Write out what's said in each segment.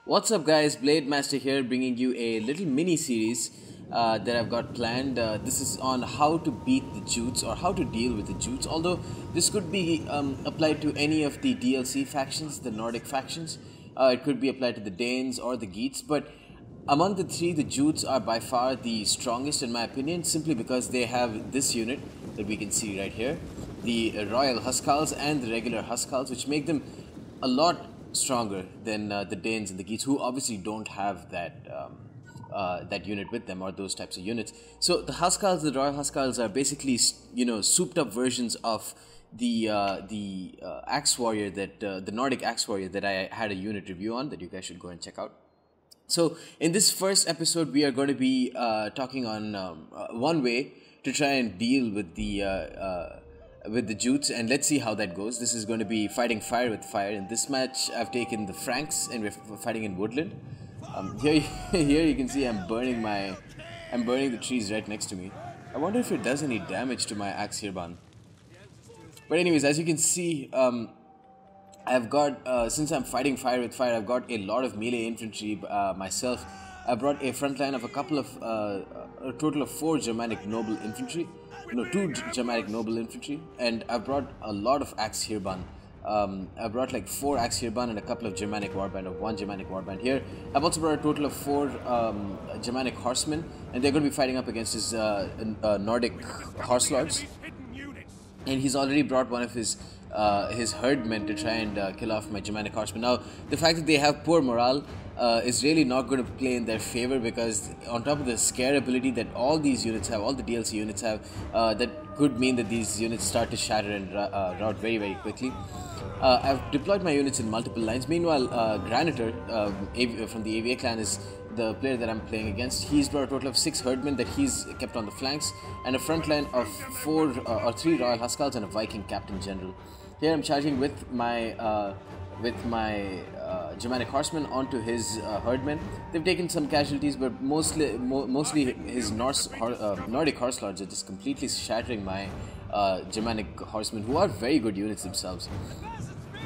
What's up guys, Blade Master here bringing you a little mini series that I've got planned. This is on how to beat the Jutes or how to deal with the Jutes, although this could be applied to any of the DLC factions, the Nordic factions. It could be applied to the Danes or the Geats, but among the three, the Jutes are by far the strongest in my opinion, simply because they have this unit that we can see right here, the Royal Huskarls and the regular Huskarls, which make them a lot stronger than the Danes and the Geats, who obviously don't have that unit with them or those types of units. So the Huskarls, the Royal Huskarls, are basically souped up versions of the Axe Warrior that the Nordic Axe Warrior that I had a unit review on that you guys should go and check out. So in this first episode, we are going to be talking on one way to try and deal with the Jutes, and let's see how that goes. This is going to be fighting fire with fire. In this match, I've taken the Franks, and we're fighting in woodland. Here you can see I'm burning the trees right next to me. I wonder if it does any damage to my axe Hirban. But anyways, as you can see, I've got since I'm fighting fire with fire, I've got a lot of melee infantry myself. I brought a front line of a couple of a total of 4 Germanic noble infantry. No, 2 Germanic noble infantry, and I brought a lot of axe Hirban. I brought like 4 axe Hirban and a couple of Germanic warband, of 1 Germanic warband here. I've also brought a total of 4 Germanic horsemen, and they're going to be fighting up against his Nordic horse lords. And he's already brought one of his herdmen to try and kill off my Germanic horsemen. Now, the fact that they have poor morale is really not going to play in their favor, because on top of the scare ability that all these units have, all the DLC units have, that could mean that these units start to shatter and rout very, very quickly. I've deployed my units in multiple lines. Meanwhile, Granitor from the AVA clan is the player that I'm playing against. He's brought a total of 6 herdmen that he's kept on the flanks, and a front line of 4 or 3 Royal Huskarls and a Viking Captain General. Here I'm charging with my Germanic horsemen onto his herdmen. They've taken some casualties, but mostly his Nordic horse lords are just completely shattering my Germanic horsemen, who are very good units themselves.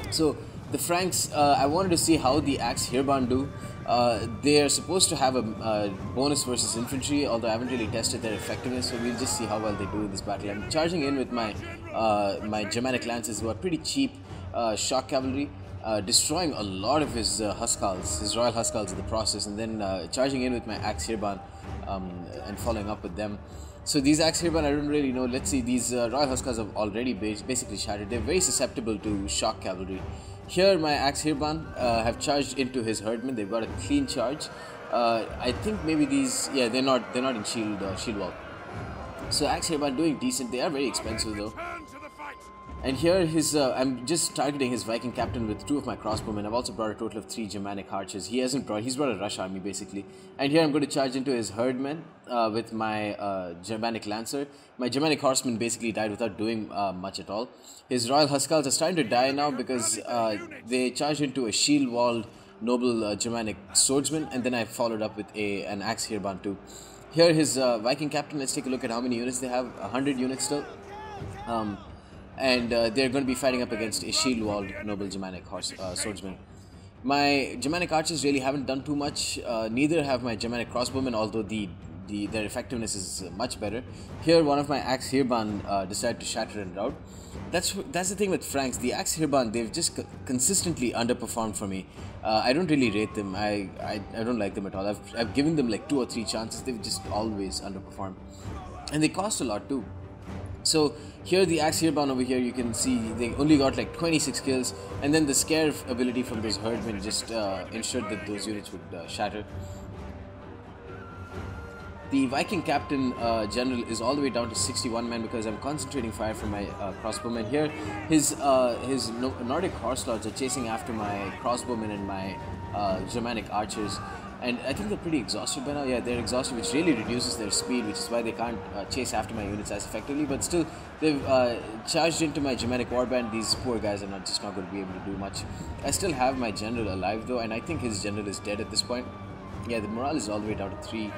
So the Franks, I wanted to see how the axe Hirban do. They are supposed to have a bonus versus infantry, although I haven't really tested their effectiveness, so we'll just see how well they do in this battle. I'm charging in with my Germanic lances, who are pretty cheap shock cavalry, destroying a lot of his Huskarls, his Royal Huskarls in the process, and then charging in with my axe Hirban and following up with them. So these axe Hirban, I don't really know. Let's see, these Royal Huskarls have already basically shattered. They're very susceptible to shock cavalry. Here my axe Hirban have charged into his herdmen. They've got a clean charge. I think maybe these, yeah, they're not in shield wall. So axe Hirban doing decent. They are very expensive though. And here I'm just targeting his Viking captain with 2 of my crossbowmen. I've also brought a total of 3 Germanic archers. He's brought a rush army basically. And here I'm going to charge into his herdmen with my Germanic lancer. My Germanic horsemen basically died without doing much at all. His Royal Huskarls are starting to die now because they charged into a shield-walled noble Germanic swordsman, and then I followed up with an axe Hirban too. Here his Viking captain, let's take a look at how many units they have. 100 units still. And they're going to be fighting up against a shield-walled noble Germanic swordsman. My Germanic archers really haven't done too much. Neither have my Germanic crossbowmen, although their effectiveness is much better. Here, one of my axe Hirban decided to shatter and rout. That's the thing with Franks. The axe Hirban, they've just consistently underperformed for me. I don't really rate them. I don't like them at all. I've given them like 2 or 3 chances. They've just always underperformed, and they cost a lot too. So here the axe Hirban over here, you can see they only got like 26 kills, and then the scare ability from those herdmen just ensured that those units would shatter. The Viking Captain General is all the way down to 61 men because I'm concentrating fire from my crossbowmen. Here his Nordic horse lords are chasing after my crossbowmen and my Germanic archers. And I think they're pretty exhausted by now. Yeah, they're exhausted, which really reduces their speed, which is why they can't chase after my units as effectively. But still, they've charged into my Germanic warband. These poor guys are just not going to be able to do much. I still have my general alive though, and I think his general is dead at this point. Yeah, the morale is all the way down to 3.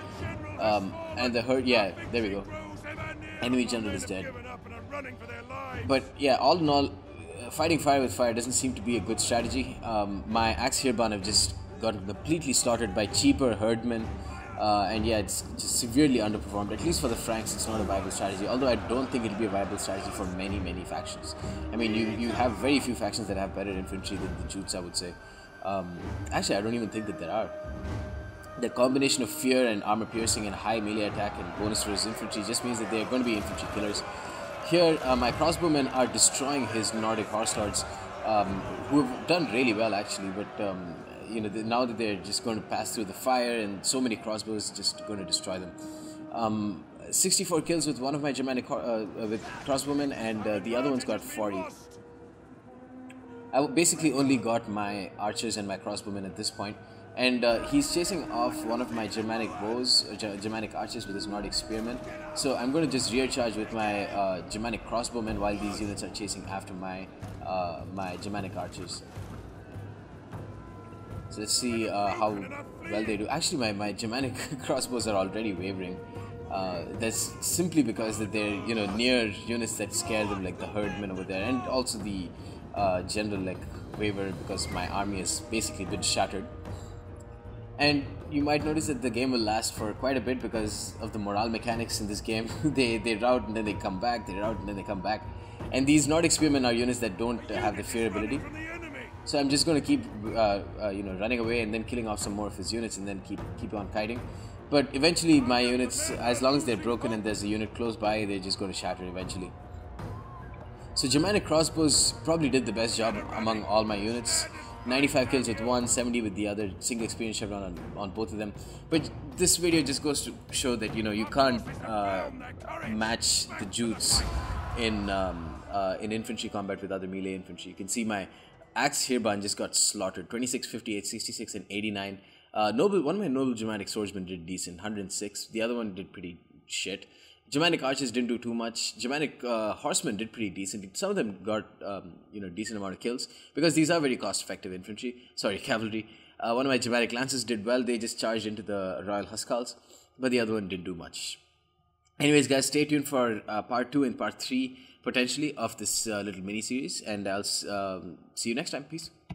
And the herd, yeah, there we go. Enemy general is dead. But yeah, all in all, fighting fire with fire doesn't seem to be a good strategy. My axe Hirban have just gotten completely slaughtered by cheaper herdmen. And yeah, it's just severely underperformed. At least for the Franks, it's not a viable strategy. Although I don't think it'll be a viable strategy for many factions. I mean, you have very few factions that have better infantry than the Jutes, I would say. Actually, I don't even think that there are. The combination of fear and armor piercing and high melee attack and bonus for his infantry just means that they're going to be infantry killers. Here, my crossbowmen are destroying his Nordic horse lords, who have done really well actually, but now that they're just going to pass through the fire and so many crossbows just going to destroy them. 64 kills with one of my Germanic with crossbowmen, and the other one's got 40. I basically only got my archers and my crossbowmen at this point, and he's chasing off one of my Germanic bows, Germanic archers with his Nordic spearmen. So I'm going to just rear charge with my Germanic crossbowmen while these units are chasing after my my Germanic archers. So let's see how well they do. Actually, my Germanic crossbows are already wavering. That's simply because that they're near units that scare them, like the herdmen over there, and also the general like waver because my army has basically been shattered. And you might notice that the game will last for quite a bit because of the morale mechanics in this game. they rout and then they come back, they rout and then they come back. And these Nordic spearmen are units that don't have the fear ability. So I'm just going to keep running away and then killing off some more of his units and then keep on kiting. But eventually my units, as long as they're broken and there's a unit close by, they're just going to shatter eventually. So Germanic crossbows probably did the best job among all my units. 95 kills with one, 70 with the other, single experience chevron on both of them. But this video just goes to show that you can't match the Jutes in infantry combat with other melee infantry. You can see my Axe Heerban just got slaughtered. 26, 58, 66 and 89. One of my noble Germanic swordsmen did decent, 106. The other one did pretty shit. Germanic archers didn't do too much. Germanic horsemen did pretty decent. Some of them got decent amount of kills because these are very cost-effective cavalry. One of my Germanic lances did well. They just charged into the Royal Huscarls, but the other one didn't do much. Anyways, guys, stay tuned for part 2 and part 3 potentially of this little mini series, and I'll see you next time. Peace.